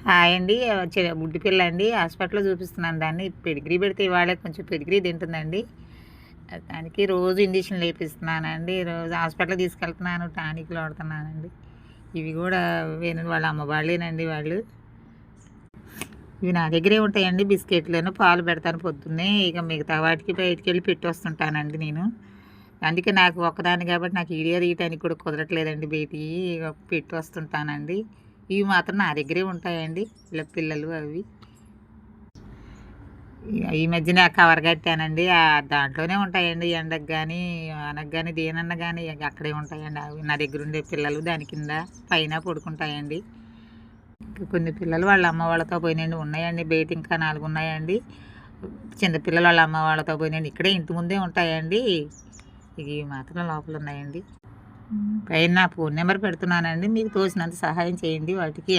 Hi అండి. బుడ్డి పిల్ల అండి. హాస్పిటల్‌లో చూపిస్తున్నాను దాన్ని. పెడిగ్రీ పెడితే ఇవాళే కొంచెం పెడిగ్రీ తింటుందండి. దానికి రోజు ఇంజెక్షన్‌లు ఏపిస్తున్నానండి. రోజు హాస్పిటల్‌కి తీసుకెళ్తున్నాను. టానిక్‌లు వాడుతున్నానండి. ఇవి గూడా వేణు వాళ్ళ అమ్మ వాళ్ళేనండి వాళ్ళు. ఇవి నా దగ్గరే ఉంటాయండి. బిస్కెట్‌లను, పాలు పెడతాను పొద్దున్నే. ఇక మిగతా వాటికి బయటికెళ్ళి పెట్టొస్తుంటానండి నేను. అందుకే నాకు ఒక్కదాన్ని కాబట్టి నాకు వీడియో తీయటానికి కూడా కుదరట్లేదండి బయటియి. ఇగ పెట్టొస్తుంటానండి. ఇవి మాత్రం నా దగ్గరే ఉంటాయండి. ఇలా పిల్లలు అవి. ఈ మధ్యన కవర్ కట్టానండి. దాంట్లోనే ఉంటాయండి. ఎండకు గానీ, వానకు గానీ, దేనన్నా గానీ ఇగ అక్కడే ఉంటాయండి. అవి నా దగ్గరుండే పిల్లలు దాని కింద, పైన పడుకుంటాయండి. కొన్ని పిల్లలు వాళ్ళ అమ్మ వాళ్ళతో పోయినాయండి. ఉన్నాయండి బయట ఇంకా 4 ఉన్నాయండి. చిన్న పిల్లలు వాళ్ళ అమ్మ వాళ్ళతో పోయినాయండి. ఇక్కడే ఇంటి ముందే ఉంటాయండి. ఇవి మాత్రం లోపలున్నాయండి. పైన నా ఫోన్ నెంబర్ పెడుతున్నానండి. మీకు తోచినంత సహాయం చేయండి వాటికి.